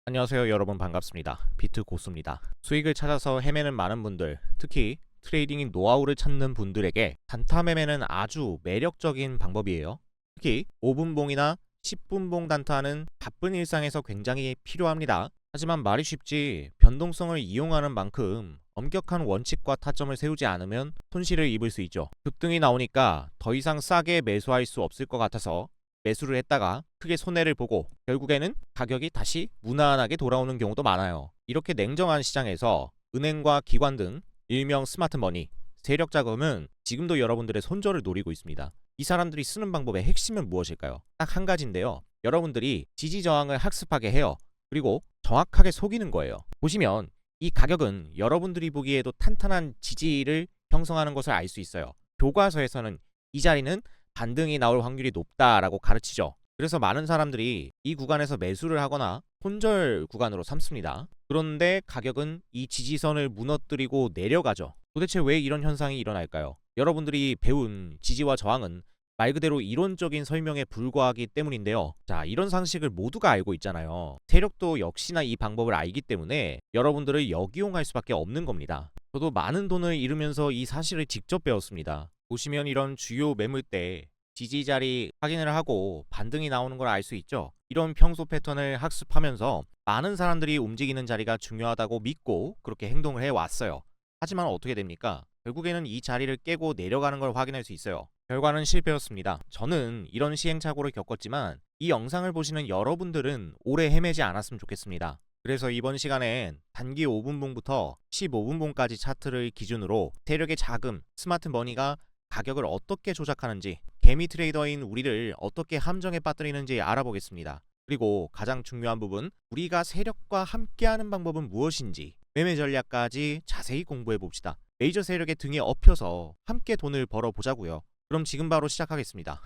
안녕하세요 여러분, 반갑습니다. 비트 고수입니다. 수익을 찾아서 헤매는 많은 분들, 특히 트레이딩 노하우를 찾는 분들에게 단타 매매는 아주 매력적인 방법이에요. 특히 5분봉이나 10분봉 단타는 바쁜 일상에서 굉장히 필요합니다. 하지만 말이 쉽지 변동성을 이용하는 만큼 엄격한 원칙과 타점을 세우지 않으면 손실을 입을 수 있죠. 급등이 나오니까 더 이상 싸게 매수할 수 없을 것 같아서 매수를 했다가 크게 손해를 보고 결국에는 가격이 다시 무난하게 돌아오는 경우도 많아요. 이렇게 냉정한 시장에서 은행과 기관 등 일명 스마트머니, 세력 자금은 지금도 여러분들의 손절을 노리고 있습니다. 이 사람들이 쓰는 방법의 핵심은 무엇일까요? 딱 한 가지인데요. 여러분들이 지지 저항을 학습하게 해요. 그리고 정확하게 속이는 거예요. 보시면 이 가격은 여러분들이 보기에도 탄탄한 지지를 형성하는 것을 알 수 있어요. 교과서에서는 이 자리는 반등이 나올 확률이 높다라고 가르치죠. 그래서 많은 사람들이 이 구간에서 매수를 하거나 손절 구간으로 삼습니다. 그런데 가격은 이 지지선을 무너뜨리고 내려가죠. 도대체 왜 이런 현상이 일어날까요? 여러분들이 배운 지지와 저항은 말 그대로 이론적인 설명에 불과하기 때문인데요. 자, 이런 상식을 모두가 알고 있잖아요. 세력도 역시나 이 방법을 알기 때문에 여러분들을 역이용할 수밖에 없는 겁니다. 저도 많은 돈을 잃으면서 이 사실을 직접 배웠습니다. 보시면 이런 주요 매물대 지지 자리 확인을 하고 반등이 나오는 걸 알 수 있죠. 이런 평소 패턴을 학습하면서 많은 사람들이 움직이는 자리가 중요하다고 믿고 그렇게 행동을 해왔어요. 하지만 어떻게 됩니까? 결국에는 이 자리를 깨고 내려가는 걸 확인할 수 있어요. 결과는 실패였습니다. 저는 이런 시행착오를 겪었지만 이 영상을 보시는 여러분들은 오래 헤매지 않았으면 좋겠습니다. 그래서 이번 시간엔 단기 5분봉부터 15분봉까지 차트를 기준으로 세력의 자금, 스마트 머니가 가격을 어떻게 조작하는지, 개미 트레이더인 우리를 어떻게 함정에 빠뜨리는지 알아보겠습니다. 그리고 가장 중요한 부분, 우리가 세력과 함께하는 방법은 무엇인지, 매매 전략까지 자세히 공부해 봅시다. 메이저 세력의 등에 업혀서 함께 돈을 벌어보자고요. 그럼 지금 바로 시작하겠습니다.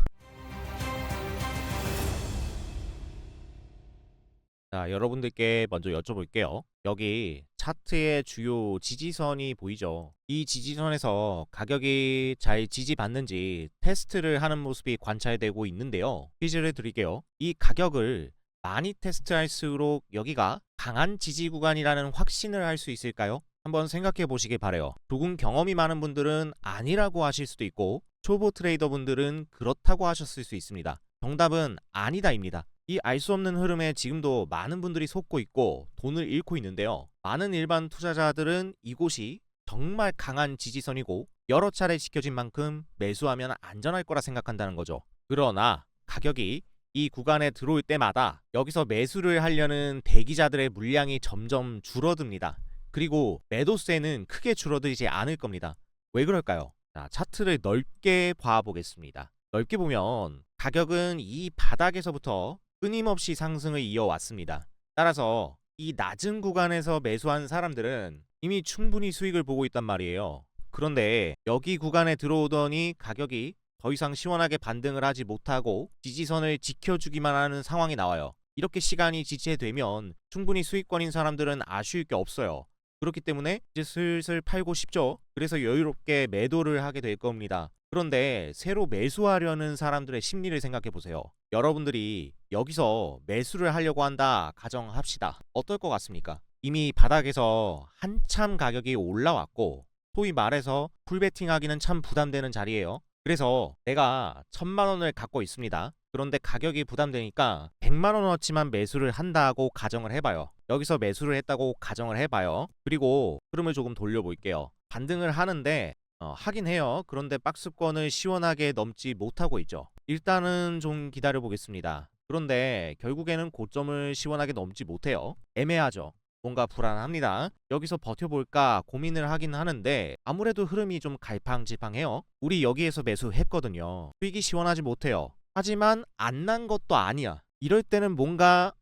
자, 여러분들께 먼저 여쭤볼게요. 여기 차트의 주요 지지선이 보이죠? 이 지지선에서 가격이 잘 지지받는지 테스트를 하는 모습이 관찰되고 있는데요. 퀴즈를 드릴게요. 이 가격을 많이 테스트할수록 여기가 강한 지지 구간이라는 확신을 할 수 있을까요? 한번 생각해 보시길 바래요. 조금 경험이 많은 분들은 아니라고 하실 수도 있고 초보 트레이더 분들은 그렇다고 하셨을 수 있습니다. 정답은 아니다입니다. 이 알 수 없는 흐름에 지금도 많은 분들이 속고 있고 돈을 잃고 있는데요. 많은 일반 투자자들은 이곳이 정말 강한 지지선이고 여러 차례 지켜진 만큼 매수하면 안전할 거라 생각한다는 거죠. 그러나 가격이 이 구간에 들어올 때마다 여기서 매수를 하려는 대기자들의 물량이 점점 줄어듭니다. 그리고 매도세는 크게 줄어들지 않을 겁니다. 왜 그럴까요? 자, 차트를 넓게 봐보겠습니다. 넓게 보면 가격은 이 바닥에서부터 끊임없이 상승을 이어왔습니다. 따라서 이 낮은 구간에서 매수한 사람들은 이미 충분히 수익을 보고 있단 말이에요. 그런데 여기 구간에 들어오더니 가격이 더 이상 시원하게 반등을 하지 못하고 지지선을 지켜주기만 하는 상황이 나와요. 이렇게 시간이 지체되면 충분히 수익권인 사람들은 아쉬울 게 없어요. 그렇기 때문에 이제 슬슬 팔고 싶죠. 그래서 여유롭게 매도를 하게 될 겁니다. 그런데 새로 매수하려는 사람들의 심리를 생각해 보세요. 여러분들이 여기서 매수를 하려고 한다 가정합시다. 어떨 것 같습니까? 이미 바닥에서 한참 가격이 올라왔고 소위 말해서 풀베팅 하기는 참 부담되는 자리예요. 그래서 내가 1000만 원을 갖고 있습니다. 그런데 가격이 부담되니까 100만 원어치만 매수를 한다고 가정을 해봐요. 여기서 매수를 했다고 가정을 해봐요. 그리고 흐름을 조금 돌려볼게요. 반등을 하는데 하긴 해요. 그런데 박스권을 시원하게 넘지 못하고 있죠. 일단은 좀 기다려 보겠습니다. 그런데 결국에는 고점을 시원하게 넘지 못해요. 애매하죠. 뭔가 불안합니다. 여기서 버텨볼까 고민을 하긴 하는데 아무래도 흐름이 좀 갈팡질팡해요. 우리 여기에서 매수했거든요. 수익이 시원하지 못해요. 하지만 안 난 것도 아니야. 이럴 때는 뭔가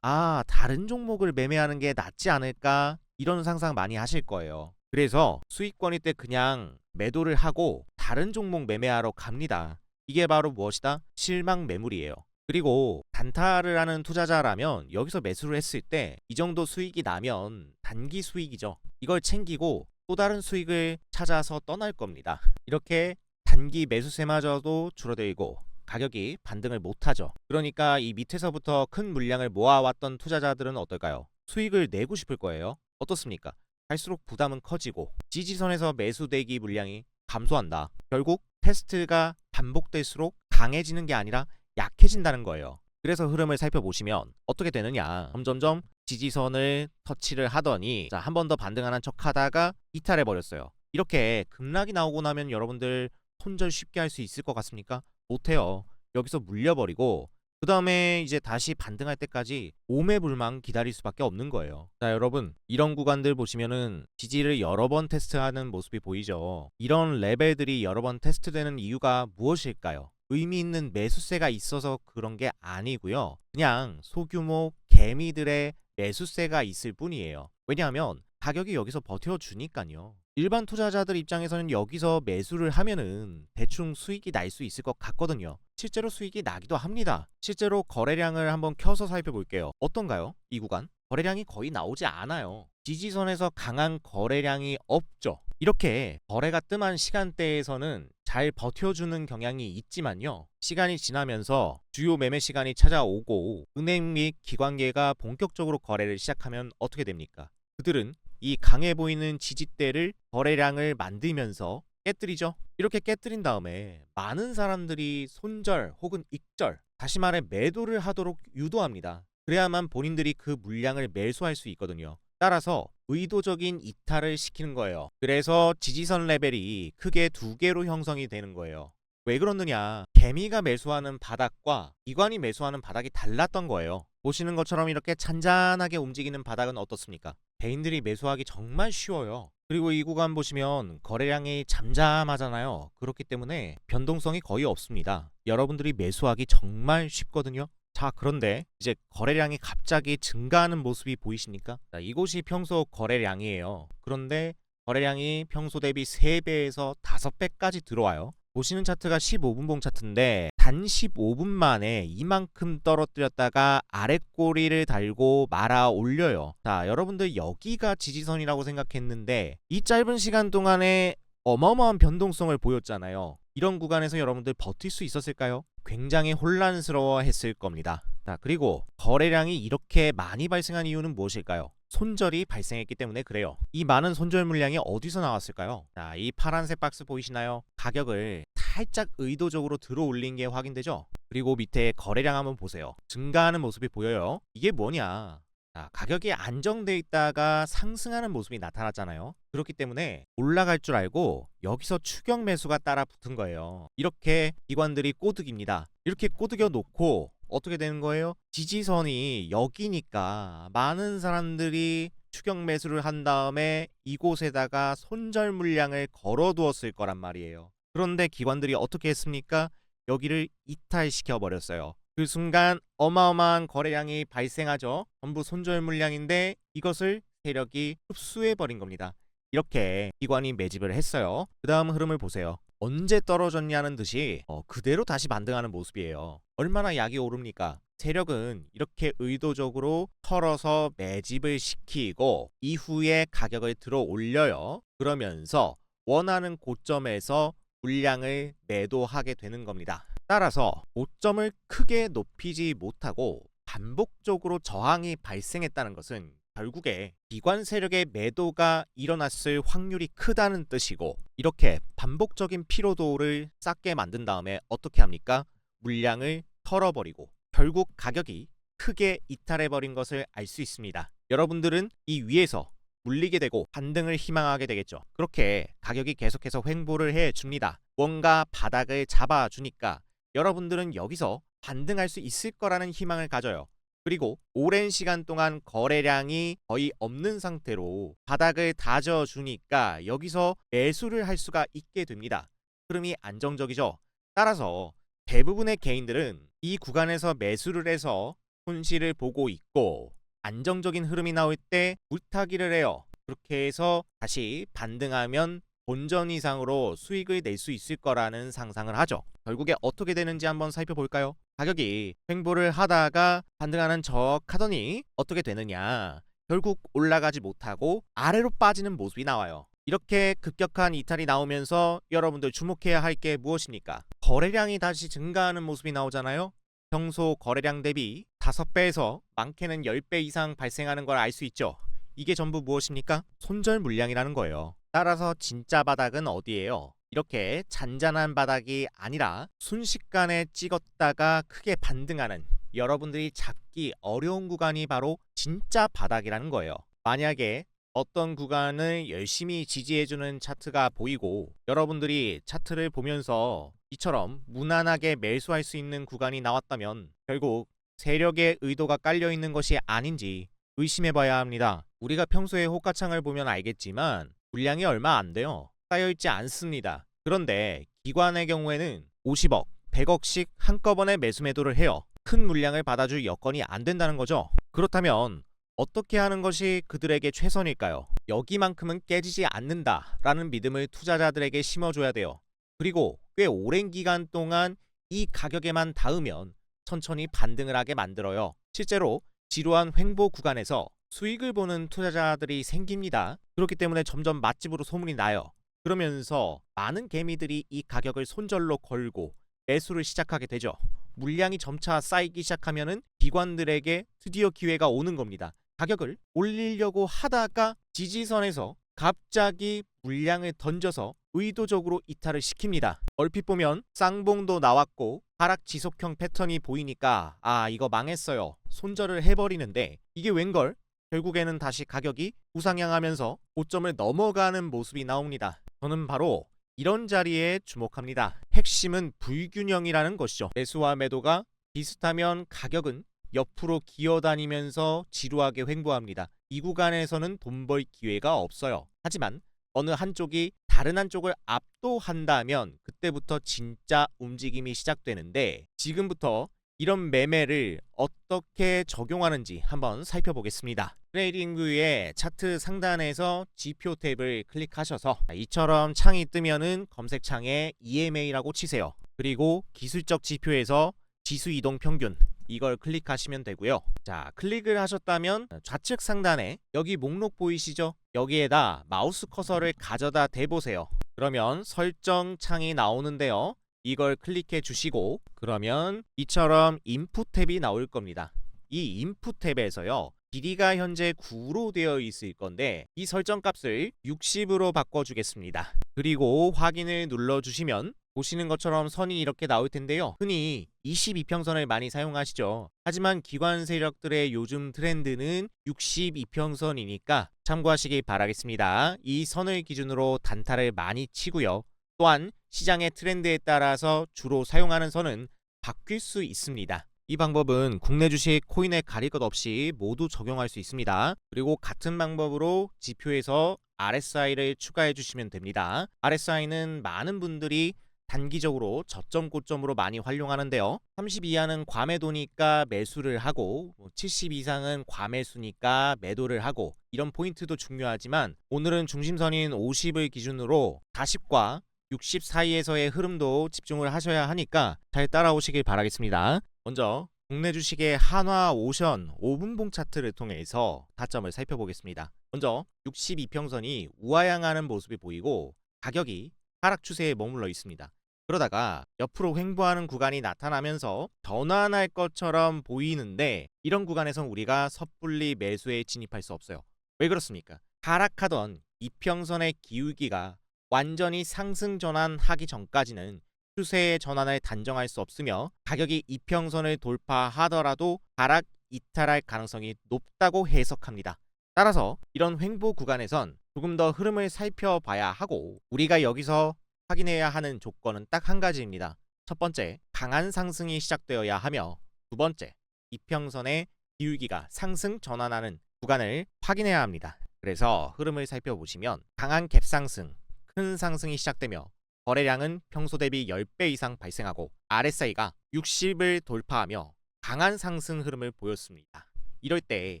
다른 종목을 매매하는 게 낫지 않을까 이런 상상 많이 하실 거예요. 그래서 수익권일 때 그냥 매도를 하고 다른 종목 매매하러 갑니다. 이게 바로 무엇이다? 실망 매물이에요. 그리고 단타를 하는 투자자라면 여기서 매수를 했을 때 이 정도 수익이 나면 단기 수익이죠. 이걸 챙기고 또 다른 수익을 찾아서 떠날 겁니다. 이렇게 단기 매수세마저도 줄어들고 가격이 반등을 못하죠. 그러니까 이 밑에서부터 큰 물량을 모아왔던 투자자들은 어떨까요? 수익을 내고 싶을 거예요. 어떻습니까? 갈수록 부담은 커지고 지지선에서 매수 대기 물량이 감소한다. 결국 테스트가 반복될수록 강해지는 게 아니라 약해진다는 거예요. 그래서 흐름을 살펴보시면 어떻게 되느냐. 점점점 지지선을 터치를 하더니 자, 한 번 더 반등하는 척 하다가 이탈해 버렸어요. 이렇게 급락이 나오고 나면 여러분들 손절 쉽게 할 수 있을 것 같습니까? 못해요. 여기서 물려버리고 그 다음에 이제 다시 반등할 때까지 오매불망 기다릴 수밖에 없는 거예요. 자, 여러분 이런 구간들 보시면은 지지를 여러 번 테스트하는 모습이 보이죠. 이런 레벨들이 여러 번 테스트되는 이유가 무엇일까요? 의미 있는 매수세가 있어서 그런 게 아니고요. 그냥 소규모 개미들의 매수세가 있을 뿐이에요. 왜냐하면 가격이 여기서 버텨주니까요. 일반 투자자들 입장에서는 여기서 매수를 하면은 대충 수익이 날 수 있을 것 같거든요. 실제로 수익이 나기도 합니다. 실제로 거래량을 한번 켜서 살펴볼게요. 어떤가요? 이 구간? 거래량이 거의 나오지 않아요. 지지선에서 강한 거래량이 없죠. 이렇게 거래가 뜸한 시간대에서는 잘 버텨주는 경향이 있지만요. 시간이 지나면서 주요 매매 시간이 찾아오고 은행 및 기관계가 본격적으로 거래를 시작하면 어떻게 됩니까? 그들은 이 강해 보이는 지지대를 거래량을 만들면서 깨뜨리죠. 이렇게 깨뜨린 다음에 많은 사람들이 손절 혹은 익절, 다시 말해 매도를 하도록 유도합니다. 그래야만 본인들이 그 물량을 매수할 수 있거든요. 따라서 의도적인 이탈을 시키는 거예요. 그래서 지지선 레벨이 크게 두 개로 형성이 되는 거예요. 왜 그러느냐? 개미가 매수하는 바닥과 기관이 매수하는 바닥이 달랐던 거예요. 보시는 것처럼 이렇게 잔잔하게 움직이는 바닥은 어떻습니까? 개인들이 매수하기 정말 쉬워요. 그리고 이 구간 보시면 거래량이 잠잠하잖아요. 그렇기 때문에 변동성이 거의 없습니다. 여러분들이 매수하기 정말 쉽거든요. 자, 그런데 이제 거래량이 갑자기 증가하는 모습이 보이십니까? 자, 이곳이 평소 거래량이에요. 그런데 거래량이 평소 대비 3배에서 5배까지 들어와요. 보시는 차트가 15분봉 차트인데 단 15분 만에 이만큼 떨어뜨렸다가 아랫꼬리를 달고 말아 올려요. 자, 여러분들 여기가 지지선이라고 생각했는데 이 짧은 시간 동안에 어마어마한 변동성을 보였잖아요. 이런 구간에서 여러분들 버틸 수 있었을까요? 굉장히 혼란스러워 했을 겁니다. 자, 그리고 거래량이 이렇게 많이 발생한 이유는 무엇일까요? 손절이 발생했기 때문에 그래요. 이 많은 손절 물량이 어디서 나왔을까요? 자, 이 파란색 박스 보이시나요? 가격을 살짝 의도적으로 들어 올린 게 확인되죠? 그리고 밑에 거래량 한번 보세요. 증가하는 모습이 보여요. 이게 뭐냐? 자, 가격이 안정돼 있다가 상승하는 모습이 나타났잖아요. 그렇기 때문에 올라갈 줄 알고 여기서 추격 매수가 따라 붙은 거예요. 이렇게 기관들이 꼬드깁니다. 이렇게 꼬드겨 놓고 어떻게 되는 거예요? 지지선이 여기니까 많은 사람들이 추격 매수를 한 다음에 이곳에다가 손절 물량을 걸어두었을 거란 말이에요. 그런데 기관들이 어떻게 했습니까? 여기를 이탈시켜 버렸어요. 그 순간 어마어마한 거래량이 발생하죠. 전부 손절 물량인데 이것을 세력이 흡수해 버린 겁니다. 이렇게 기관이 매집을 했어요. 그 다음 흐름을 보세요. 언제 떨어졌냐는 듯이 그대로 다시 반등하는 모습이에요. 얼마나 약이 오릅니까? 세력은 이렇게 의도적으로 털어서 매집을 시키고 이후에 가격을 들어 올려요. 그러면서 원하는 고점에서 물량을 매도하게 되는 겁니다. 따라서 고점을 크게 높이지 못하고 반복적으로 저항이 발생했다는 것은 결국에 기관 세력의 매도가 일어났을 확률이 크다는 뜻이고, 이렇게 반복적인 피로도를 쌓게 만든 다음에 어떻게 합니까? 물량을 털어버리고 결국 가격이 크게 이탈해버린 것을 알 수 있습니다. 여러분들은 이 위에서 물리게 되고 반등을 희망하게 되겠죠. 그렇게 가격이 계속해서 횡보를 해줍니다. 뭔가 바닥을 잡아주니까 여러분들은 여기서 반등할 수 있을 거라는 희망을 가져요. 그리고 오랜 시간 동안 거래량이 거의 없는 상태로 바닥을 다져주니까 여기서 매수를 할 수가 있게 됩니다. 흐름이 안정적이죠. 따라서 대부분의 개인들은 이 구간에서 매수를 해서 손실을 보고 있고, 안정적인 흐름이 나올 때 물타기를 해요. 그렇게 해서 다시 반등하면 본전 이상으로 수익을 낼 수 있을 거라는 상상을 하죠. 결국에 어떻게 되는지 한번 살펴볼까요? 가격이 횡보를 하다가 반등하는 척 하더니 어떻게 되느냐, 결국 올라가지 못하고 아래로 빠지는 모습이 나와요. 이렇게 급격한 이탈이 나오면서 여러분들 주목해야 할 게 무엇입니까? 거래량이 다시 증가하는 모습이 나오잖아요. 평소 거래량 대비 5배에서 많게는 10배 이상 발생하는 걸 알 수 있죠. 이게 전부 무엇입니까? 손절 물량이라는 거예요. 따라서 진짜 바닥은 어디예요? 이렇게 잔잔한 바닥이 아니라 순식간에 찍었다가 크게 반등하는, 여러분들이 잡기 어려운 구간이 바로 진짜 바닥이라는 거예요. 만약에 어떤 구간을 열심히 지지해주는 차트가 보이고 여러분들이 차트를 보면서 이처럼 무난하게 매수할 수 있는 구간이 나왔다면 결국 세력의 의도가 깔려있는 것이 아닌지 의심해봐야 합니다. 우리가 평소에 호가창을 보면 알겠지만 물량이 얼마 안 돼요. 쌓여있지 않습니다. 그런데 기관의 경우에는 50억, 100억씩 한꺼번에 매수 매도를 해요. 큰 물량을 받아줄 여건이 안 된다는 거죠. 그렇다면 어떻게 하는 것이 그들에게 최선일까요? 여기만큼은 깨지지 않는다라는 믿음을 투자자들에게 심어줘야 돼요. 그리고 꽤 오랜 기간 동안 이 가격에만 닿으면 천천히 반등을 하게 만들어요. 실제로 지루한 횡보 구간에서 수익을 보는 투자자들이 생깁니다. 그렇기 때문에 점점 맛집으로 소문이 나요. 그러면서 많은 개미들이 이 가격을 손절로 걸고 매수를 시작하게 되죠. 물량이 점차 쌓이기 시작하면은 기관들에게 드디어 기회가 오는 겁니다. 가격을 올리려고 하다가 지지선에서 갑자기 물량을 던져서 의도적으로 이탈을 시킵니다. 얼핏 보면 쌍봉도 나왔고 하락 지속형 패턴이 보이니까 이거 망했어요. 손절을 해버리는데 이게 웬걸? 결국에는 다시 가격이 우상향하면서 고점을 넘어가는 모습이 나옵니다. 저는 바로 이런 자리에 주목합니다. 핵심은 불균형이라는 것이죠. 매수와 매도가 비슷하면 가격은 옆으로 기어다니면서 지루하게 횡보합니다. 이 구간에서는 돈 벌 기회가 없어요. 하지만 어느 한쪽이 다른 한쪽을 압도한다면 그때부터 진짜 움직임이 시작되는데 지금부터 이런 매매를 어떻게 적용하는지 한번 살펴보겠습니다. 트레이딩뷰의 차트 상단에서 지표 탭을 클릭하셔서 이처럼 창이 뜨면은 검색창에 EMA라고 치세요. 그리고 기술적 지표에서 지수 이동 평균 이걸 클릭하시면 되고요. 자, 클릭을 하셨다면 좌측 상단에 여기 목록 보이시죠? 여기에다 마우스 커서를 가져다 대보세요. 그러면 설정 창이 나오는데요. 이걸 클릭해 주시고 그러면 이처럼 인풋 탭이 나올 겁니다. 이 인풋 탭에서요. 길이가 현재 9로 되어 있을 건데 이 설정 값을 60으로 바꿔주겠습니다. 그리고 확인을 눌러주시면 보시는 것처럼 선이 이렇게 나올 텐데요. 흔히 22평선을 많이 사용하시죠. 하지만 기관 세력들의 요즘 트렌드는 62평선이니까 참고하시기 바라겠습니다. 이 선을 기준으로 단타를 많이 치고요. 또한 시장의 트렌드에 따라서 주로 사용하는 선은 바뀔 수 있습니다. 이 방법은 국내 주식, 코인에 가릴 것 없이 모두 적용할 수 있습니다. 그리고 같은 방법으로 지표에서 RSI를 추가해 주시면 됩니다. RSI는 많은 분들이 단기적으로 저점 고점으로 많이 활용하는데요. 30 이하는 과매도니까 매수를 하고 70 이상은 과매수니까 매도를 하고 이런 포인트도 중요하지만 오늘은 중심선인 50을 기준으로 40과 60 사이에서의 흐름도 집중을 하셔야 하니까 잘 따라오시길 바라겠습니다. 먼저 국내 주식의 한화 오션 5분봉 차트를 통해서 타점을 살펴보겠습니다. 먼저 62평선이 우하향하는 모습이 보이고 가격이 하락 추세에 머물러 있습니다. 그러다가 옆으로 횡보하는 구간이 나타나면서 전환할 것처럼 보이는데 이런 구간에선 우리가 섣불리 매수에 진입할 수 없어요. 왜 그렇습니까? 하락하던 이평선의 기울기가 완전히 상승 전환하기 전까지는 추세의 전환을 단정할 수 없으며 가격이 이평선을 돌파하더라도 하락 이탈할 가능성이 높다고 해석합니다. 따라서 이런 횡보 구간에선 조금 더 흐름을 살펴봐야 하고 우리가 여기서 확인해야 하는 조건은 딱 한 가지입니다. 첫 번째, 강한 상승이 시작되어야 하며 두 번째, 이평선의 기울기가 상승 전환하는 구간을 확인해야 합니다. 그래서 흐름을 살펴보시면 강한 갭상승, 큰 상승이 시작되며 거래량은 평소 대비 10배 이상 발생하고 RSI가 60을 돌파하며 강한 상승 흐름을 보였습니다. 이럴 때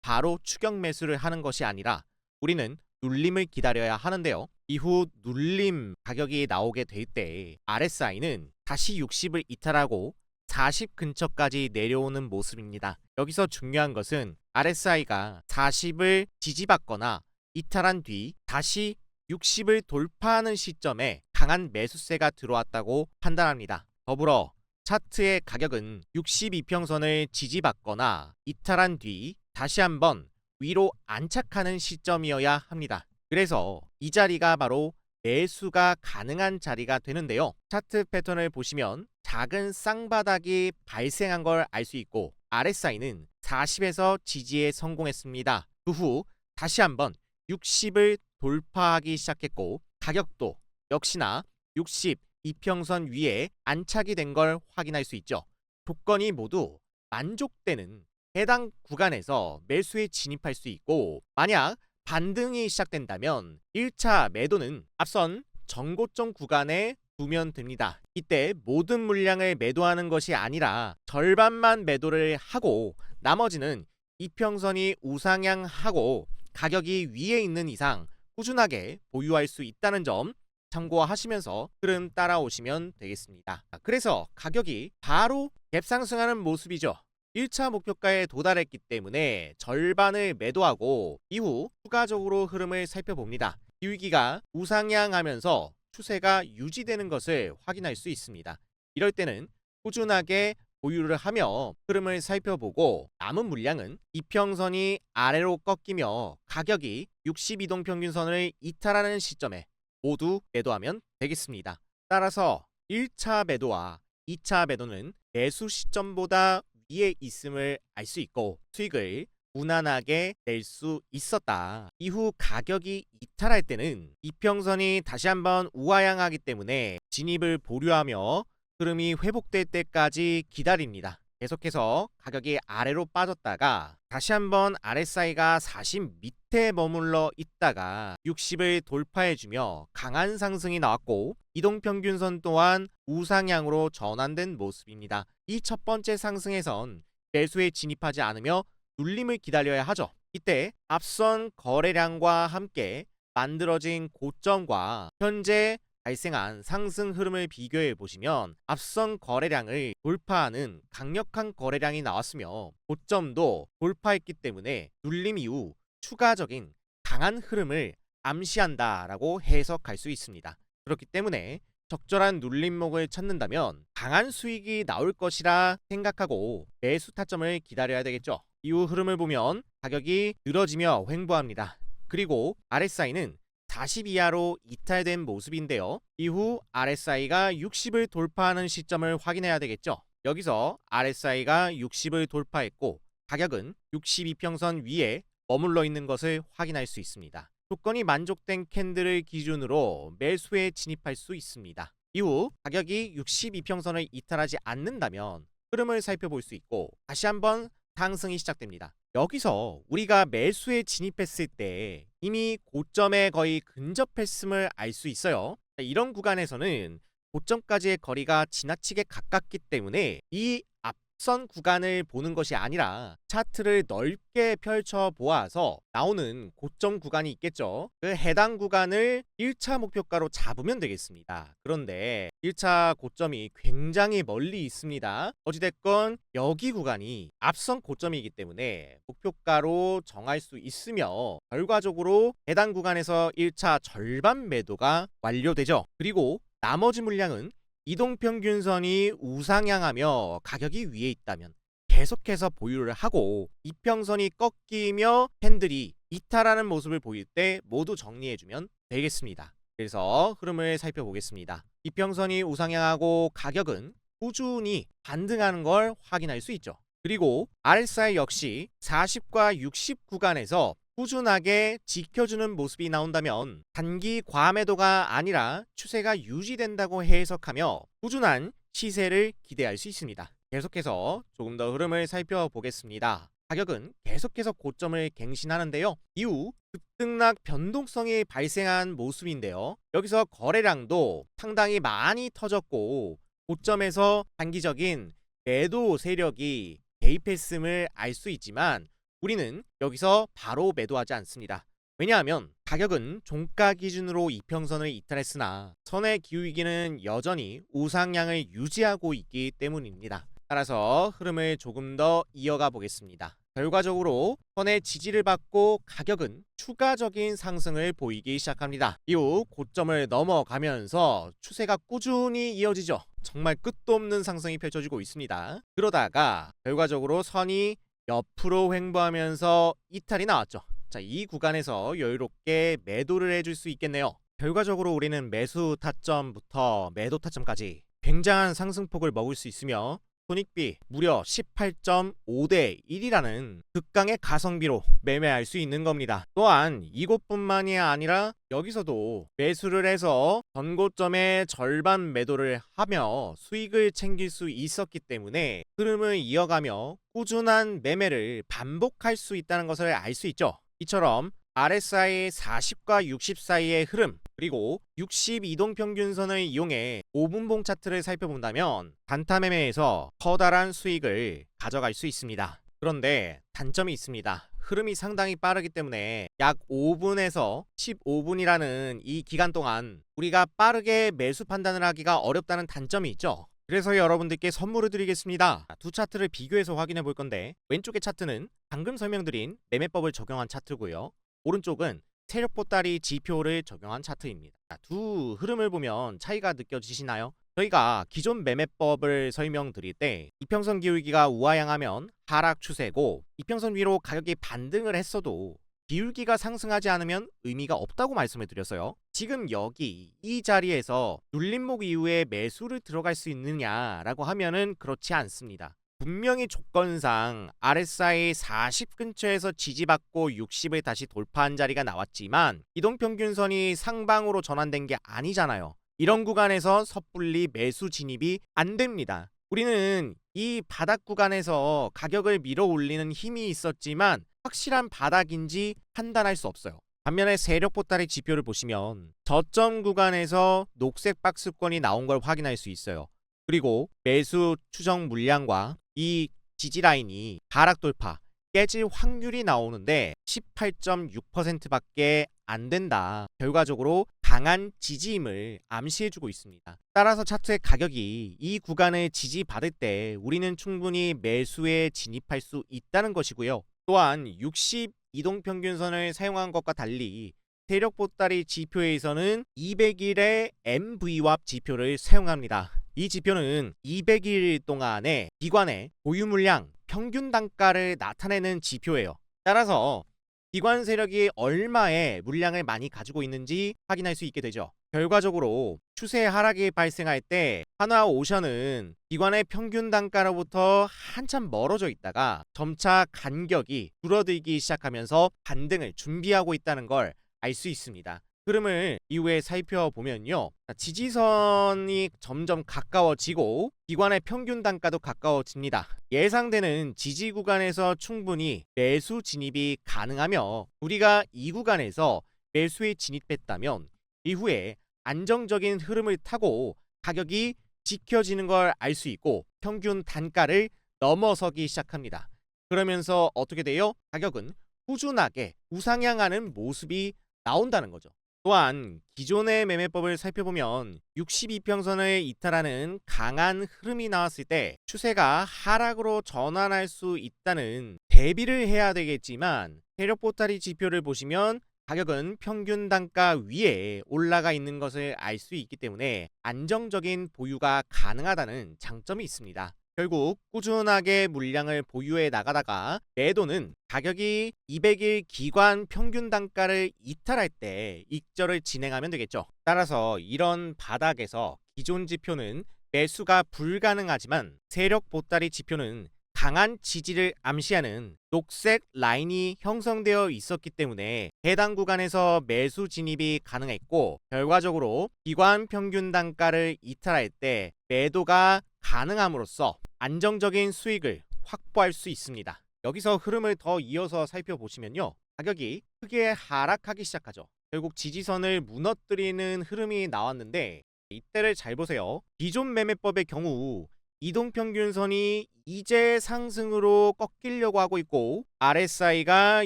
바로 추격 매수를 하는 것이 아니라 우리는 눌림을 기다려야 하는데요. 이후 눌림 가격이 나오게 될 때 RSI는 다시 60을 이탈하고 40 근처까지 내려오는 모습입니다. 여기서 중요한 것은 RSI가 40을 지지받거나 이탈한 뒤 다시 60을 돌파하는 시점에 강한 매수세가 들어왔다고 판단합니다. 더불어 차트의 가격은 62평선을 지지받거나 이탈한 뒤 다시 한번 위로 안착하는 시점이어야 합니다. 그래서 이 자리가 바로 매수가 가능한 자리가 되는데요. 차트 패턴을 보시면 작은 쌍바닥이 발생한 걸 알 수 있고 RSI는 40에서 지지에 성공했습니다. 그 후 다시 한번 60을 돌파하기 시작했고 가격도 역시나 60 이평선 위에 안착이 된 걸 확인할 수 있죠. 조건이 모두 만족되는 해당 구간에서 매수에 진입할 수 있고 만약 반등이 시작된다면 1차 매도는 앞선 전고점 구간에 두면 됩니다. 이때 모든 물량을 매도하는 것이 아니라 절반만 매도를 하고 나머지는 이평선이 우상향하고 가격이 위에 있는 이상 꾸준하게 보유할 수 있다는 점 참고하시면서 흐름 따라오시면 되겠습니다. 그래서 가격이 바로 갭상승하는 모습이죠. 1차 목표가에 도달했기 때문에 절반을 매도하고 이후 추가적으로 흐름을 살펴봅니다. 기울기가 우상향하면서 추세가 유지되는 것을 확인할 수 있습니다. 이럴 때는 꾸준하게 보유를 하며 흐름을 살펴보고 남은 물량은 이평선이 아래로 꺾이며 가격이 62동평균선을 이탈하는 시점에 모두 매도하면 되겠습니다. 따라서 1차 매도와 2차 매도는 매수 시점보다 위에 있음을 알 수 있고 수익을 무난하게 낼 수 있었다. 이후 가격이 이탈할 때는 이평선이 다시 한번 우하향하기 때문에 진입을 보류하며 흐름이 회복될 때까지 기다립니다. 계속해서 가격이 아래로 빠졌다가 다시 한번 RSI가 40 밑에 머물러 있다가 60을 돌파해주며 강한 상승이 나왔고 이동평균선 또한 우상향으로 전환된 모습입니다. 이 첫 번째 상승에선 매수에 진입하지 않으며 눌림을 기다려야 하죠. 이때 앞선 거래량과 함께 만들어진 고점과 현재 발생한 상승 흐름을 비교해 보시면 앞선 거래량을 돌파하는 강력한 거래량이 나왔으며 고점도 돌파했기 때문에 눌림 이후 추가적인 강한 흐름을 암시한다라고 해석할 수 있습니다. 그렇기 때문에 적절한 눌림목을 찾는다면 강한 수익이 나올 것이라 생각하고 매수 타점을 기다려야 되겠죠. 이후 흐름을 보면 가격이 늘어지며 횡보합니다. 그리고 RSI는 40 이하로 이탈된 모습인데요. 이후 RSI가 60을 돌파하는 시점을 확인해야 되겠죠. 여기서 RSI가 60을 돌파했고 가격은 62평선 위에 머물러 있는 것을 확인할 수 있습니다. 조건이 만족된 캔들을 기준으로 매수에 진입할 수 있습니다. 이후 가격이 62평선을 이탈하지 않는다면 흐름을 살펴볼 수 있고 다시 한번 상승이 시작됩니다. 여기서 우리가 매수에 진입했을 때 이미 고점에 거의 근접했음을 알 수 있어요. 이런 구간에서는 고점까지의 거리가 지나치게 가깝기 때문에 이 앞선 구간을 보는 것이 아니라 차트를 넓게 펼쳐 보아서 나오는 고점 구간이 있겠죠. 그 해당 구간을 1차 목표가로 잡으면 되겠습니다. 그런데 1차 고점이 굉장히 멀리 있습니다. 어찌됐건 여기 구간이 앞선 고점이기 때문에 목표가로 정할 수 있으며 결과적으로 해당 구간에서 1차 절반 매도가 완료되죠. 그리고 나머지 물량은 이동평균선이 우상향하며 가격이 위에 있다면 계속해서 보유를 하고 이평선이 꺾이며 캔들이 이탈하는 모습을 보일 때 모두 정리해주면 되겠습니다. 그래서 흐름을 살펴보겠습니다. 이평선이 우상향하고 가격은 꾸준히 반등하는 걸 확인할 수 있죠. 그리고 RSI 역시 40과 60 구간에서 꾸준하게 지켜주는 모습이 나온다면 단기 과매도가 아니라 추세가 유지된다고 해석하며 꾸준한 시세를 기대할 수 있습니다. 계속해서 조금 더 흐름을 살펴보겠습니다. 가격은 계속해서 고점을 갱신하는데요. 이후 급등락 변동성이 발생한 모습인데요. 여기서 거래량도 상당히 많이 터졌고 고점에서 단기적인 매도 세력이 개입했음을 알 수 있지만 우리는 여기서 바로 매도하지 않습니다. 왜냐하면 가격은 종가 기준으로 이평선을 이탈했으나 선의 기울기는 여전히 우상향을 유지하고 있기 때문입니다. 따라서 흐름을 조금 더 이어가 보겠습니다. 결과적으로 선의 지지를 받고 가격은 추가적인 상승을 보이기 시작합니다. 이후 고점을 넘어가면서 추세가 꾸준히 이어지죠. 정말 끝도 없는 상승이 펼쳐지고 있습니다. 그러다가 결과적으로 선이 옆으로 횡보하면서 이탈이 나왔죠. 자, 이 구간에서 여유롭게 매도를 해줄 수 있겠네요. 결과적으로 우리는 매수 타점부터 매도 타점까지 굉장한 상승폭을 먹을 수 있으며 손익비 무려 18.5대 1이라는 극강의 가성비로 매매할 수 있는 겁니다. 또한 이곳뿐만이 아니라 여기서도 매수를 해서 전고점의 절반 매도를 하며 수익을 챙길 수 있었기 때문에 흐름을 이어가며 꾸준한 매매를 반복할 수 있다는 것을 알 수 있죠. 이처럼 RSI 40과 60 사이의 흐름, 그리고 60 이동평균선을 이용해 5분봉 차트를 살펴본다면 단타 매매에서 커다란 수익을 가져갈 수 있습니다. 그런데 단점이 있습니다. 흐름이 상당히 빠르기 때문에 약 5분에서 15분이라는 이 기간 동안 우리가 빠르게 매수 판단을 하기가 어렵다는 단점이 있죠. 그래서 여러분들께 선물을 드리겠습니다. 두 차트를 비교해서 확인해 볼 건데, 왼쪽의 차트는 방금 설명드린 매매법을 적용한 차트고요. 오른쪽은 세력 보따리 지표를 적용한 차트입니다. 두 흐름을 보면 차이가 느껴지시나요? 저희가 기존 매매법을 설명드릴 때 이평선 기울기가 우하향하면 하락 추세고, 이평선 위로 가격이 반등을 했어도 기울기가 상승하지 않으면 의미가 없다고 말씀을 드렸어요. 지금 여기 이 자리에서 눌림목 이후에 매수를 들어갈 수 있느냐라고 하면은 그렇지 않습니다. 분명히 조건상 RSI 40 근처에서 지지받고 60을 다시 돌파한 자리가 나왔지만 이동평균선이 상방으로 전환된 게 아니잖아요. 이런 구간에서 섣불리 매수 진입이 안 됩니다. 우리는 이 바닥 구간에서 가격을 밀어 올리는 힘이 있었지만 확실한 바닥인지 판단할 수 없어요. 반면에 세력 보따리 지표를 보시면 저점 구간에서 녹색 박스권이 나온 걸 확인할 수 있어요. 그리고 매수 추정 물량과 이 지지 라인이 하락 돌파, 깨질 확률이 나오는데 18.6%밖에 안 된다. 결과적으로 강한 지지임을 암시해주고 있습니다. 따라서 차트의 가격이 이 구간을 지지받을 때 우리는 충분히 매수에 진입할 수 있다는 것이고요. 또한 60 이동평균선을 사용한 것과 달리 세력 보따리 지표에서는 200일의 MVWAP 지표를 사용합니다. 이 지표는 200일 동안의 기관의 보유 물량 평균 단가를 나타내는 지표예요. 따라서 기관 세력이 얼마의 물량을 많이 가지고 있는지 확인할 수 있게 되죠. 결과적으로 추세 하락이 발생할 때 하나오션은 기관의 평균 단가로부터 한참 멀어져 있다가 점차 간격이 줄어들기 시작하면서 반등을 준비하고 있다는 걸 알 수 있습니다. 흐름을 이후에 살펴보면요, 지지선이 점점 가까워지고 기관의 평균 단가도 가까워집니다. 예상되는 지지 구간에서 충분히 매수 진입이 가능하며 우리가 이 구간에서 매수에 진입했다면 이후에 안정적인 흐름을 타고 가격이 지켜지는 걸 알 수 있고 평균 단가를 넘어서기 시작합니다. 그러면서 어떻게 돼요? 가격은 꾸준하게 우상향하는 모습이 나온다는 거죠. 또한 기존의 매매법을 살펴보면 62평선을 이탈하는 강한 흐름이 나왔을 때 추세가 하락으로 전환할 수 있다는 대비를 해야 되겠지만, 세력 보따리 지표를 보시면 가격은 평균 단가 위에 올라가 있는 것을 알 수 있기 때문에 안정적인 보유가 가능하다는 장점이 있습니다. 결국 꾸준하게 물량을 보유해 나가다가 매도는 가격이 200일 기관 평균 단가를 이탈할 때 익절을 진행하면 되겠죠. 따라서 이런 바닥에서 기존 지표는 매수가 불가능하지만 세력 보따리 지표는 강한 지지를 암시하는 녹색 라인이 형성되어 있었기 때문에 해당 구간에서 매수 진입이 가능했고, 결과적으로 기관 평균 단가를 이탈할 때 매도가 가능함으로써 안정적인 수익을 확보할 수 있습니다. 여기서 흐름을 더 이어서 살펴보시면요, 가격이 크게 하락하기 시작하죠. 결국 지지선을 무너뜨리는 흐름이 나왔는데 이때를 잘 보세요. 기존 매매법의 경우 이동평균선이 이제 상승으로 꺾이려고 하고 있고 RSI가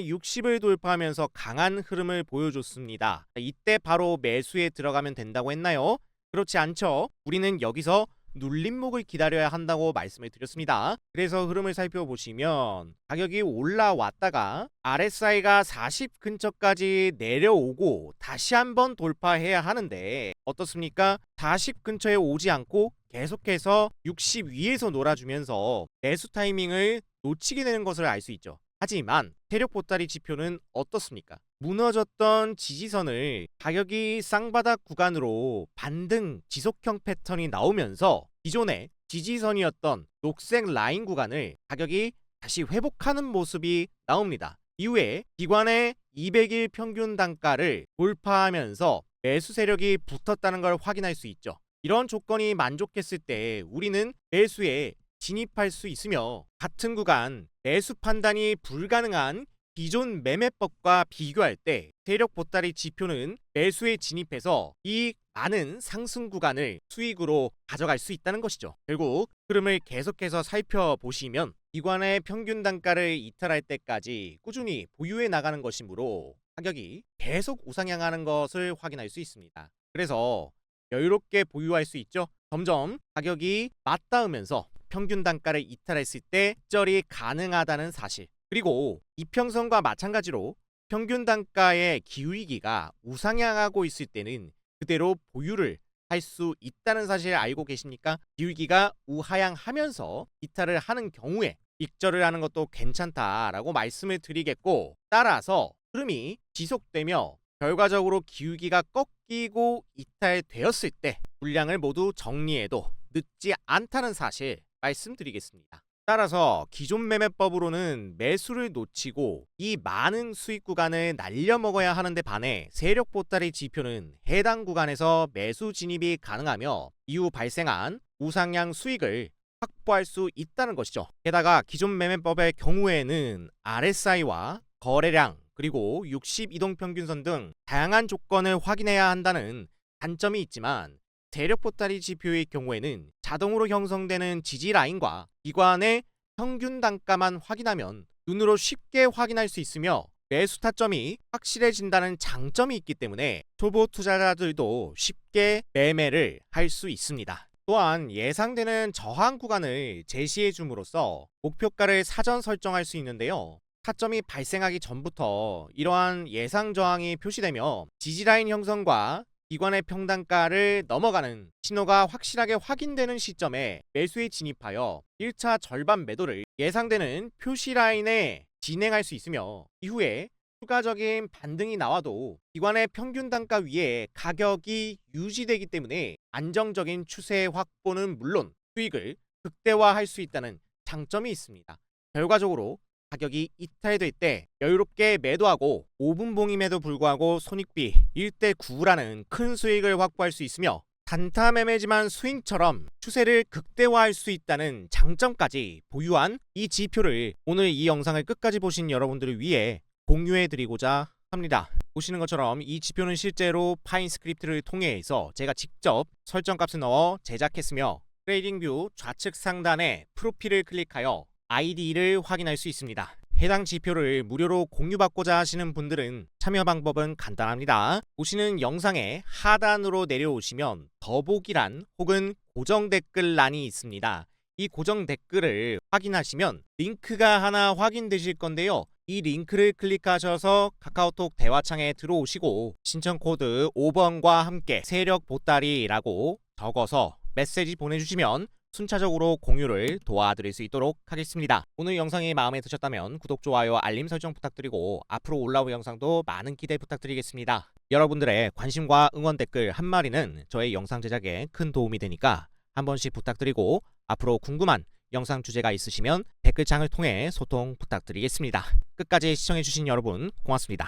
60을 돌파하면서 강한 흐름을 보여줬습니다. 이때 바로 매수에 들어가면 된다고 했나요? 그렇지 않죠. 우리는 여기서 눌림목을 기다려야 한다고 말씀을 드렸습니다. 그래서 흐름을 살펴보시면 가격이 올라왔다가 RSI가 40 근처까지 내려오고 다시 한번 돌파해야 하는데 어떻습니까? 40 근처에 오지 않고 계속해서 60 위에서 놀아주면서 매수 타이밍을 놓치게 되는 것을 알 수 있죠. 하지만 세력 보따리 지표는 어떻습니까? 무너졌던 지지선을 가격이 쌍바닥 구간으로 반등 지속형 패턴이 나오면서 기존의 지지선이었던 녹색 라인 구간을 가격이 다시 회복하는 모습이 나옵니다. 이후에 기관의 200일 평균 단가를 돌파하면서 매수 세력이 붙었다는 걸 확인할 수 있죠. 이런 조건이 만족했을 때 우리는 매수에 진입할 수 있으며 같은 구간 매수 판단이 불가능한 기존 매매법과 비교할 때 세력 보따리 지표는 매수에 진입해서 이 많은 상승 구간을 수익으로 가져갈 수 있다는 것이죠. 결국 흐름을 계속해서 살펴보시면 기관의 평균 단가를 이탈할 때까지 꾸준히 보유해 나가는 것이므로 가격이 계속 우상향하는 것을 확인할 수 있습니다. 그래서 여유롭게 보유할 수 있죠. 점점 가격이 맞닿으면서 평균 단가를 이탈했을 때 적절히 가능하다는 사실, 그리고 이평선과 마찬가지로 평균 단가의 기울기가 우상향하고 있을 때는 그대로 보유를 할 수 있다는 사실을 알고 계십니까? 기울기가 우하향하면서 이탈을 하는 경우에 익절을 하는 것도 괜찮다라고 말씀을 드리겠고, 따라서 흐름이 지속되며 결과적으로 기울기가 꺾이고 이탈되었을 때 물량을 모두 정리해도 늦지 않다는 사실 말씀드리겠습니다. 따라서 기존 매매법으로는 매수를 놓치고 이 많은 수익 구간을 날려먹어야 하는데 반해 세력 보따리 지표는 해당 구간에서 매수 진입이 가능하며 이후 발생한 우상향 수익을 확보할 수 있다는 것이죠. 게다가 기존 매매법의 경우에는 RSI와 거래량 그리고 60 이동평균선 등 다양한 조건을 확인해야 한다는 단점이 있지만 세력 보따리 지표의 경우에는 자동으로 형성되는 지지 라인과 기관의 평균 단가만 확인하면 눈으로 쉽게 확인할 수 있으며 매수 타점이 확실해진다는 장점이 있기 때문에 초보 투자자들도 쉽게 매매를 할 수 있습니다. 또한 예상되는 저항 구간을 제시해 줌으로써 목표가를 사전 설정할 수 있는데요. 타점이 발생하기 전부터 이러한 예상 저항이 표시되며 지지라인 형성과 기관의 평단가를 넘어가는 신호가 확실하게 확인되는 시점에 매수에 진입하여 1차 절반 매도를 예상되는 표시 라인에 진행할 수 있으며 이후에 추가적인 반등이 나와도 기관의 평균 단가 위에 가격이 유지되기 때문에 안정적인 추세 확보는 물론 수익을 극대화할 수 있다는 장점이 있습니다. 결과적으로 가격이 이탈될 때 여유롭게 매도하고 5분 봉임에도 불구하고 손익비 1대 9라는 큰 수익을 확보할 수 있으며 단타 매매지만 스윙처럼 추세를 극대화할 수 있다는 장점까지 보유한 이 지표를 오늘 이 영상을 끝까지 보신 여러분들을 위해 공유해 드리고자 합니다. 보시는 것처럼 이 지표는 실제로 파인 스크립트를 통해서 제가 직접 설정값을 넣어 제작했으며 트레이딩뷰 좌측 상단에 프로필을 클릭하여 아이디를 확인할 수 있습니다. 해당 지표를 무료로 공유받고자 하시는 분들은 참여 방법은 간단합니다. 보시는 영상의 하단으로 내려오시면 더보기란 혹은 고정 댓글란이 있습니다. 이 고정 댓글을 확인하시면 링크가 하나 확인되실 건데요. 이 링크를 클릭하셔서 카카오톡 대화창에 들어오시고 신청 코드 5번과 함께 세력 보따리라고 적어서 메시지 보내주시면 순차적으로 공유를 도와드릴 수 있도록 하겠습니다. 오늘 영상이 마음에 드셨다면 구독, 좋아요, 알림 설정 부탁드리고 앞으로 올라올 영상도 많은 기대 부탁드리겠습니다. 여러분들의 관심과 응원 댓글 한 마리는 저의 영상 제작에 큰 도움이 되니까 한 번씩 부탁드리고 앞으로 궁금한 영상 주제가 있으시면 댓글창을 통해 소통 부탁드리겠습니다. 끝까지 시청해주신 여러분 고맙습니다.